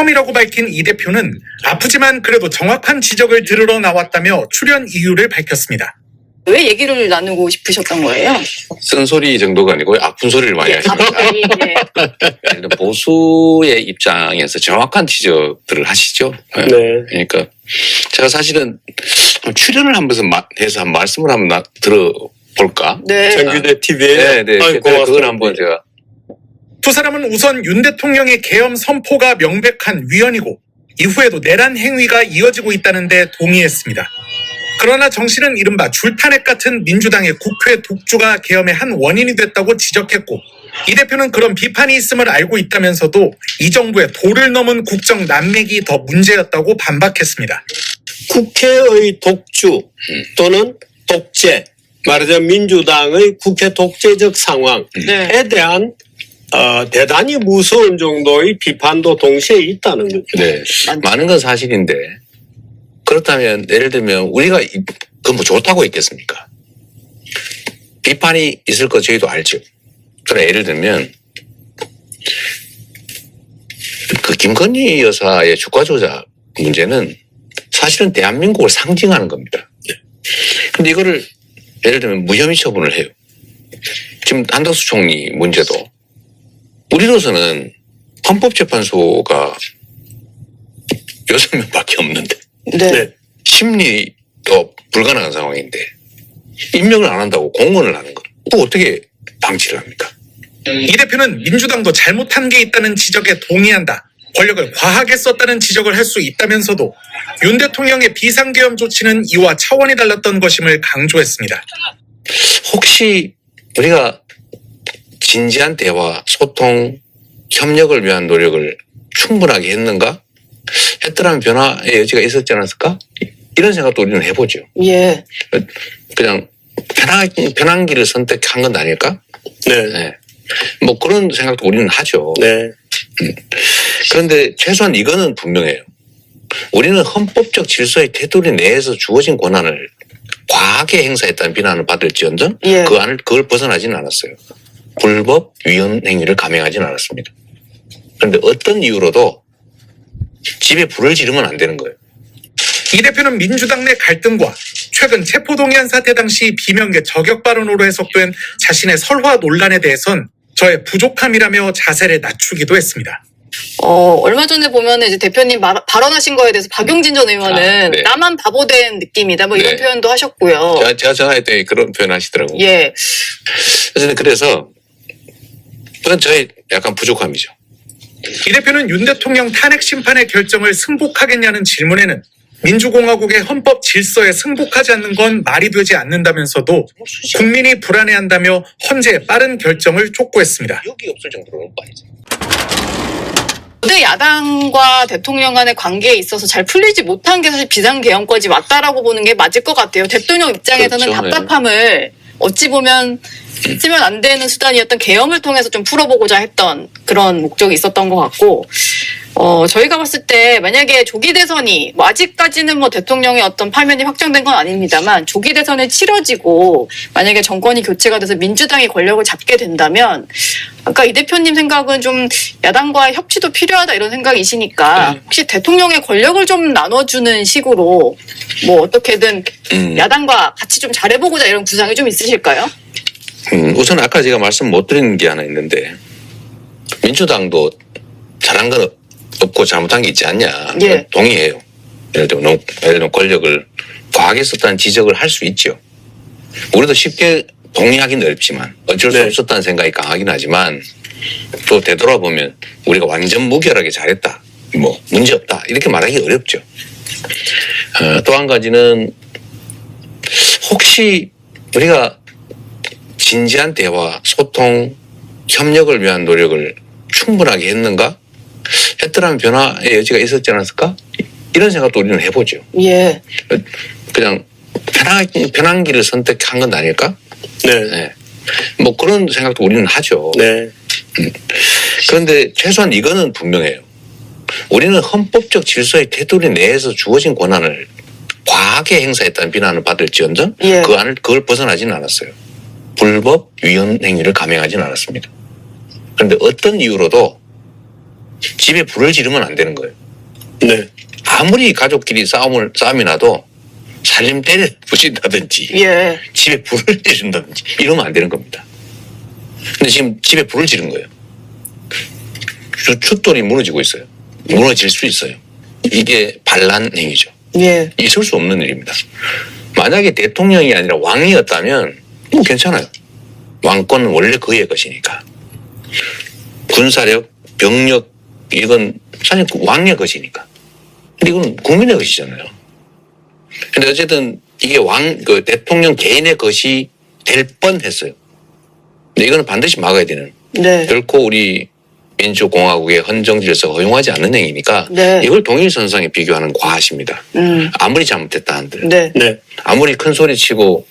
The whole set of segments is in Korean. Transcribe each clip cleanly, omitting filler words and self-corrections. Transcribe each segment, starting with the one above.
처음이라고 밝힌 이 대표는 아프지만 그래도 정확한 지적을 들으러 나왔다며 출연 이유를 밝혔습니다. 왜 얘기를 나누고 싶으셨던 거예요? 쓴소리 정도가 아니고 아픈 소리를 많이 하십니다. 네. 일단 보수의 입장에서 정확한 지적들을 하시죠. 네. 그러니까 제가 사실은 출연을 한번 해서 한 말씀을 한번 들어볼까? 네. 정규대 TV에. 네. 그걸 한번 제가. 두 사람은 우선 윤 대통령의 계엄 선포가 명백한 위헌이고 이후에도 내란 행위가 이어지고 있다는 데 동의했습니다. 그러나 정 씨는 이른바 줄탄핵 같은 민주당의 국회 독주가 계엄의 한 원인이 됐다고 지적했고 이 대표는 그런 비판이 있음을 알고 있다면서도 이 정부의 도를 넘은 국정 난맥이 더 문제였다고 반박했습니다. 국회의 독주 또는 독재, 말하자면 민주당의 국회 독재적 상황에 네. 대한 대단히 무서운 정도의 비판도 동시에 있다는 거죠. 네. 많은 건 사실인데 그렇다면 예를 들면 우리가 그건 뭐 좋다고 했겠습니까? 비판이 있을 거 저희도 알죠. 그러나 예를 들면 그 김건희 여사의 주가 조작 문제는 사실은 대한민국을 상징하는 겁니다. 근데 이거를 예를 들면 무혐의 처분을 해요. 지금 한덕수 총리 문제도 우리로서는 헌법재판소가 6명밖에 없는데 네. 심리도 불가능한 상황인데 임명을 안 한다고 공언을 하는 거. 그거 어떻게 방치를 합니까? 이 대표는 민주당도 잘못한 게 있다는 지적에 동의한다. 권력을 과하게 썼다는 지적을 할 수 있다면서도 윤 대통령의 비상계엄 조치는 이와 차원이 달랐던 것임을 강조했습니다. 혹시 우리가 진지한 대화, 소통, 협력을 위한 노력을 충분하게 했는가? 했더라면 변화의 여지가 있었지 않았을까? 이런 생각도 우리는 해보죠. 예. 그냥 편한 길을 선택한 건 아닐까? 네. 네. 뭐 그런 생각도 우리는 하죠. 네. 그런데 최소한 이거는 분명해요. 우리는 헌법적 질서의 테두리 내에서 주어진 권한을 과하게 행사했다는 비난을 받을지언정 예. 그걸 벗어나지는 않았어요. 불법 위헌 행위를 감행하지는 않았습니다. 그런데 어떤 이유로도 집에 불을 지르면 안 되는 거예요. 이 대표는 민주당 내 갈등과 최근 체포동의안 사태 당시 비명계 저격 발언으로 해석된 자신의 설화 논란에 대해선 저의 부족함이라며 자세를 낮추기도 했습니다. 얼마 전에 보면 이제 대표님 발언하신 거에 대해서 박용진 전 의원은 네. 나만 바보된 느낌이다 뭐 이런 네. 표현도 하셨고요. 제가 전화했더니 그런 표현 하시더라고요. 예. 그래서 그건 저의 약간 부족함이죠. 이 대표는 윤 대통령 탄핵 심판의 결정을 승복하겠냐는 질문에는 민주공화국의 헌법 질서에 승복하지 않는 건 말이 되지 않는다면서도 국민이 불안해한다며 헌재의 빠른 결정을 촉구했습니다. 여기 없을 정도로는 빠지죠. 고대 야당과 대통령 간의 관계에 있어서 잘 풀리지 못한 게 사실 비상계엄까지 맞다라고 보는 게 맞을 것 같아요. 대통령 입장에서는 그렇죠. 답답함을 어찌 보면 쓰면 안 되는 수단이었던 계엄을 통해서 좀 풀어보고자 했던 그런 목적이 있었던 것 같고 저희가 봤을 때 만약에 조기 대선이 뭐 아직까지는 뭐 대통령의 어떤 파면이 확정된 건 아닙니다만 조기 대선이 치러지고 만약에 정권이 교체가 돼서 민주당이 권력을 잡게 된다면 아까 이 대표님 생각은 좀 야당과의 협치도 필요하다 이런 생각이시니까 혹시 대통령의 권력을 좀 나눠주는 식으로 뭐 어떻게든 야당과 같이 좀 잘해보고자 이런 구상이 좀 있으실까요? 우선 아까 제가 말씀 못 드리는 게 하나 있는데 민주당도 잘한 건 없고 잘못한 게 있지 않냐. 예. 동의해요. 예를 들면 권력을 과하게 썼다는 지적을 할 수 있죠. 우리도 쉽게 동의하기는 어렵지만 어쩔 수 네. 없었다는 생각이 강하긴 하지만 또 되돌아보면 우리가 완전 무결하게 잘했다. 뭐 문제없다. 이렇게 말하기 어렵죠. 또 한 가지는 혹시 우리가 진지한 대화, 소통, 협력을 위한 노력을 충분하게 했는가? 했더라면 변화의 여지가 있었지 않았을까? 이런 생각도 우리는 해보죠. 예. 그냥 편한 길을 선택한 건 아닐까? 네. 네. 뭐 그런 생각도 우리는 하죠. 네. 그런데 최소한 이거는 분명해요. 우리는 헌법적 질서의 테두리 내에서 주어진 권한을 과하게 행사했다는 비난을 받을지언정 예. 그걸 벗어나지는 않았어요. 불법 위헌 행위를 감행하지는 않았습니다. 그런데 어떤 이유로도 집에 불을 지르면 안 되는 거예요. 네. 아무리 가족끼리 싸움이 나도 살림 때려 부신다든지 예. 집에 불을 지른다든지 이러면 안 되는 겁니다. 근데 지금 집에 불을 지른 거예요. 춧돌이 무너지고 있어요. 무너질 수 있어요. 이게 반란 행위죠. 예. 있을 수 없는 일입니다. 만약에 대통령이 아니라 왕이었다면 뭐 괜찮아요. 왕권은 원래 그의 것이니까. 군사력, 병력 이건 사실 왕의 것이니까. 근데 이건 국민의 것이잖아요. 근데 어쨌든 이게 그 대통령 개인의 것이 될 뻔했어요. 근데 이거는 반드시 막아야 되는. 네. 결코 우리 민주공화국의 헌정 질서가 허용하지 않는 행위니까 네. 이걸 동일선상에 비교하는 과하십니다. 아무리 잘못했다 한들, 네. 네. 아무리 큰 소리 치고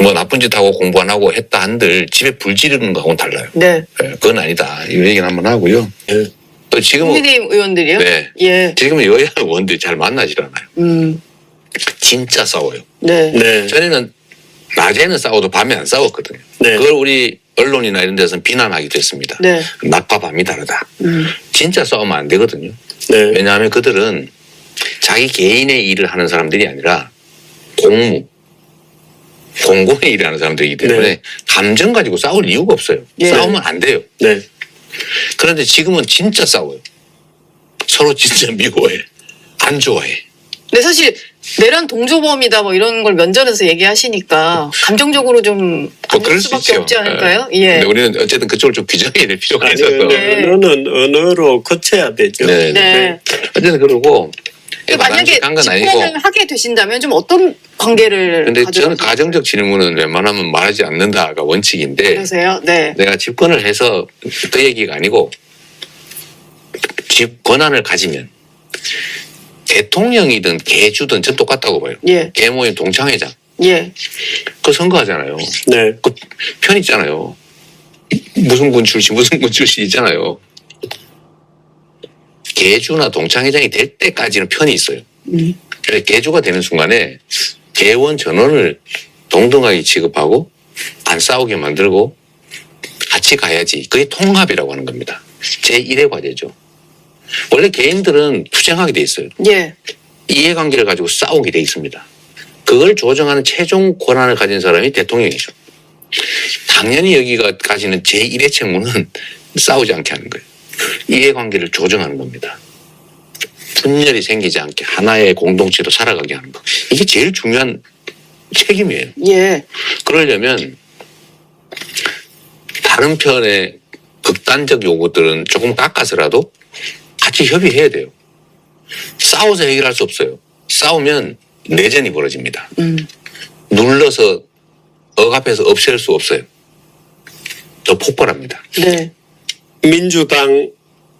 뭐 나쁜 짓 하고 공부 안 하고 했다 한들 집에 불 지르는 거하고는 달라요. 네. 예, 그건 아니다. 이 얘기는 한번 하고요. 네. 또 지금은 국민의힘 의원들이요? 네. 예. 지금은 여야 의원들이 잘 만나질 않아요. 진짜 싸워요. 네. 네. 전에는 낮에는 싸워도 밤에 안 싸웠거든요. 네. 그걸 우리 언론이나 이런 데서는 비난하기도 했습니다. 네. 낮과 밤이 다르다. 진짜 싸우면 안 되거든요. 네. 왜냐하면 그들은 자기 개인의 일을 하는 사람들이 아니라 공무, 공공의 일을 하는 사람들이기 때문에 네. 감정 가지고 싸울 이유가 없어요. 예. 싸우면 안 돼요. 네. 그런데 지금은 진짜 싸워요. 서로 진짜 미워해. 안 좋아해. 근데 사실 내란 동조범이다 뭐 이런 걸 면전에서 얘기하시니까 감정적으로 좀 안 그럴 될 수 수밖에 있죠. 없지 않을까요? 예. 예. 근데 우리는 어쨌든 그쪽을 좀 규정해야 될 필요가 아니, 있어서. 네. 언어는 언어로 거쳐야 되죠. 네. 네. 어쨌든 그러고 만약에 간 건 아니고. 집권을 하게 되신다면 좀 어떤 관계를 근데 저는 가져가세요? 가정적 질문은 웬만하면 말하지 않는다가 원칙인데 그러세요? 네. 내가 집권을 해서 그 얘기가 아니고 집 권한을 가지면 대통령이든 개주든 전 똑같다고 봐요. 예. 개모임 동창회장 예. 그 선거하잖아요. 네. 그 편 있잖아요. 무슨 군 출신 무슨 군 출신 있잖아요. 개주나 동창회장이 될 때까지는 편이 있어요. 그래서 개주가 되는 순간에 개원 전원을 동등하게 취급하고 안 싸우게 만들고 같이 가야지. 그게 통합이라고 하는 겁니다. 제1의 과제죠. 원래 개인들은 투쟁하게 돼 있어요. 예. 이해관계를 가지고 싸우게 돼 있습니다. 그걸 조정하는 최종 권한을 가진 사람이 대통령이죠. 당연히 여기가 가지는 제1의 책무는 싸우지 않게 하는 거예요. 이해관계를 조정하는 겁니다. 분열이 생기지 않게 하나의 공동체로 살아가게 하는 거. 이게 제일 중요한 책임이에요. 예. 그러려면 다른 편의 극단적 요구들은 조금 깎아서라도 같이 협의해야 돼요. 싸워서 해결할 수 없어요. 싸우면 내전이 벌어집니다. 눌러서 억압해서 없앨 수 없어요. 더 폭발합니다. 네. 민주당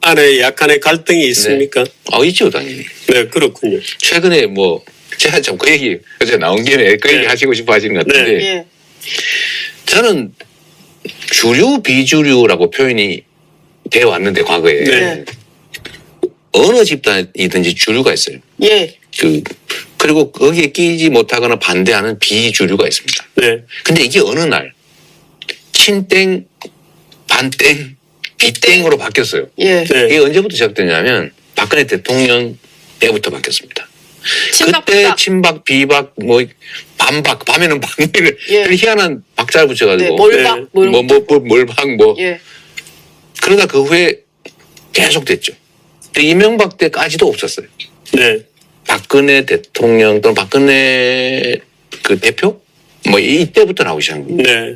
안에 약간의 갈등이 있습니까? 있죠, 당연히. 네, 그렇군요. 최근에 뭐 제가 좀 그 얘기 어제 나온 김에 그 얘기 네. 하시고 싶어 하시는 것 같은데 예. 저는 주류 비주류라고 표현이 되어 왔는데 과거에 네. 어느 집단이든지 주류가 있어요. 예. 그리고 거기에 끼지 못하거나 반대하는 비주류가 있습니다. 네. 근데 이게 어느 날 친땡, 반땡, 비땡으로 바뀌었어요. 예. 네. 이게 언제부터 시작됐냐면 박근혜 대통령 때부터 바뀌었습니다. 친박, 그때 비박. 친박, 비박, 뭐 반박, 밤에는 박리를 예. 희한한 박자를 네. 붙여가지고 몰박. 네. 뭐 이런 거. 몰박 뭐 예. 그러다 그 후에 계속됐죠. 근데 이명박 때까지도 없었어요. 네. 박근혜 대통령 또는 박근혜 그 대표 뭐 이때부터 나오기 시작한 겁니다. 네.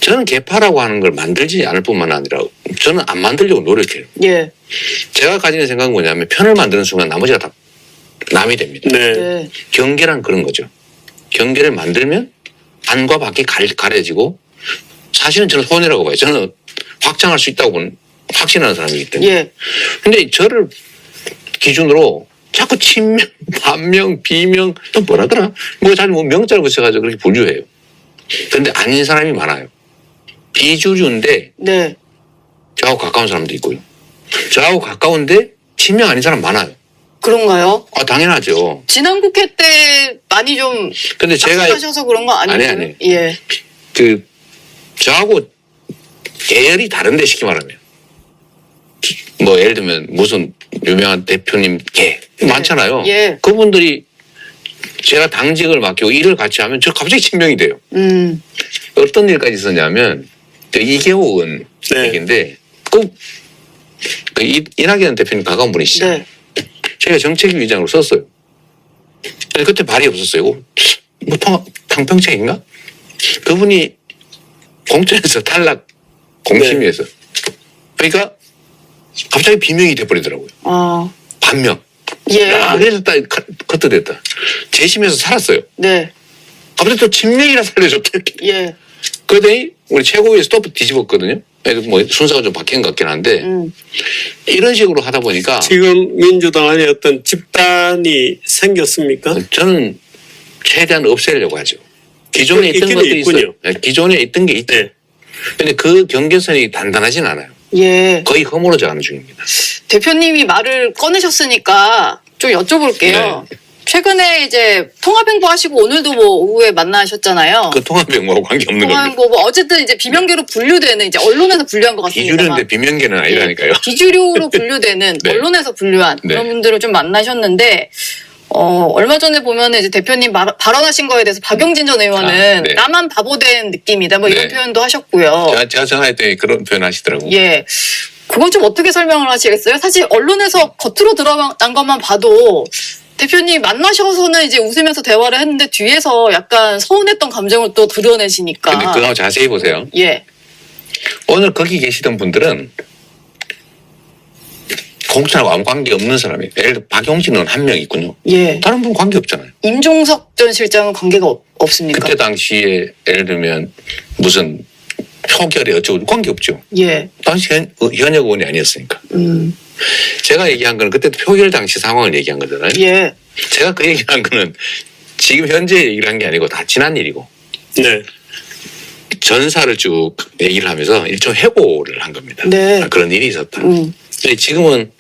저는 개파라고 하는 걸 만들지 않을 뿐만 아니라 저는 안 만들려고 노력해요. 예. 제가 가지는 생각은 뭐냐면 편을 만드는 순간 나머지가 다 남이 됩니다. 네. 네. 경계란 그런 거죠. 경계를 만들면 안과 밖이 가려지고 사실은 저는 손해라고 봐요. 저는 확장할 수 있다고 확신하는 사람이기 때문에. 예. 근데 저를 기준으로 자꾸 친명, 반명, 비명 또 뭐라더라? 뭐 잘 뭐 명자를 붙여가지고 그렇게 분류해요. 근데 아닌 사람이 많아요. 비주류인데 네. 저하고 가까운 사람도 있고요. 저하고 가까운데 친명 아닌 사람 많아요. 그런가요? 당연하죠. 지난 국회 때 많이 좀 근데 제가 하셔서 그런 거 아니에요? 아니. 예. 저하고 계열이 다른데 쉽게 말하면 뭐 예를 들면 무슨 유명한 대표님 개 많잖아요. 예. 그분들이 제가 당직을 맡기고 일을 같이 하면 저 갑자기 친명이 돼요. 어떤 일까지 있었냐면 저 이계호 의원 네. 얘기인데 그 이낙연 대표님 가까운 분이시잖아요. 네. 제가 정책위원장으로 썼어요. 근데 그때 발이 없었어요. 뭐 당평책인가? 그분이 공천에서 탈락 공심위에서. 그러니까 갑자기 비명이 돼버리더라고요. 아, 반명. 예. 그래서 딱 커트됐다. 재심에서 살았어요. 네. 갑자기 또 친명이라 살려줬다. 예. 그러더니 우리 최고위에서 또 뒤집었거든요. 뭐 순서가 좀 바뀐 것 같긴 한데 이런 식으로 하다 보니까 지금 민주당 안에 어떤 집단이 생겼습니까? 저는 최대한 없애려고 하죠. 기존에 있던 있긴 것도 있군요. 있어요. 네, 기존에 있던 게 있죠. 네. 근데 그 경계선이 단단하진 않아요. 예. 거의 허물어져 가는 중입니다. 대표님이 말을 꺼내셨으니까 좀 여쭤볼게요. 네. 최근에 이제 통합행보 하시고 오늘도 뭐 오후에 만나셨잖아요. 그 통합병하고 관계없는 겁니다. 통합행보 뭐 어쨌든 이제 비명계로 분류되는 이제 언론에서 분류한 것 같습니다. 기준인데 비명계는 아니라니까요. 비주류로 분류되는 네. 언론에서 분류한 네. 그런 분들을 좀 만나셨는데 얼마 전에 보면은 이제 대표님 발언하신 거에 대해서 박용진 전 의원은 네. 나만 바보된 느낌이다 뭐 이런 네. 표현도 하셨고요. 제가 전화했더니 그런 표현 하시더라고요. 예. 그건 좀 어떻게 설명을 하시겠어요? 사실 언론에서 겉으로 드러난 것만 봐도 대표님 만나셔서는 이제 웃으면서 대화를 했는데 뒤에서 약간 서운했던 감정을 또 드러내시니까. 근데 그거 자세히 보세요. 예. 오늘 거기 계시던 분들은 공천하고 아무 관계 없는 사람이에요. 예를 들어 박용진은 한 명 있군요. 예. 다른 분 관계 없잖아요. 임종석 전 실장은 관계가 없습니까? 그때 당시에 예를 들면 무슨 표결이 어쩌고 관계 없죠. 예. 당시 현역 의원이 아니었으니까. 제가 얘기한 거는 그때 표결 당시 상황을 얘기한 거잖아요. 예. 제가 그 얘기한 거는 지금 현재 얘기를 한 게 아니고 다 지난 일이고 네. 전사를 쭉 얘기를 하면서 일종 해고를 한 겁니다. 네. 그런 일이 있었다. 음. 근데 지금은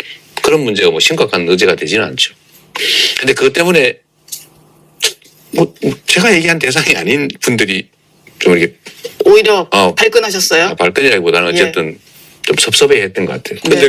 그런 문제가 뭐 심각한 의제가 되지는 않죠. 근데 그것 때문에 뭐 제가 얘기한 대상이 아닌 분들이 좀 이렇게 오히려 어. 발끈하셨어요? 발끈이라기보다는 어쨌든 좀 섭섭해했던 것 같아요. 네.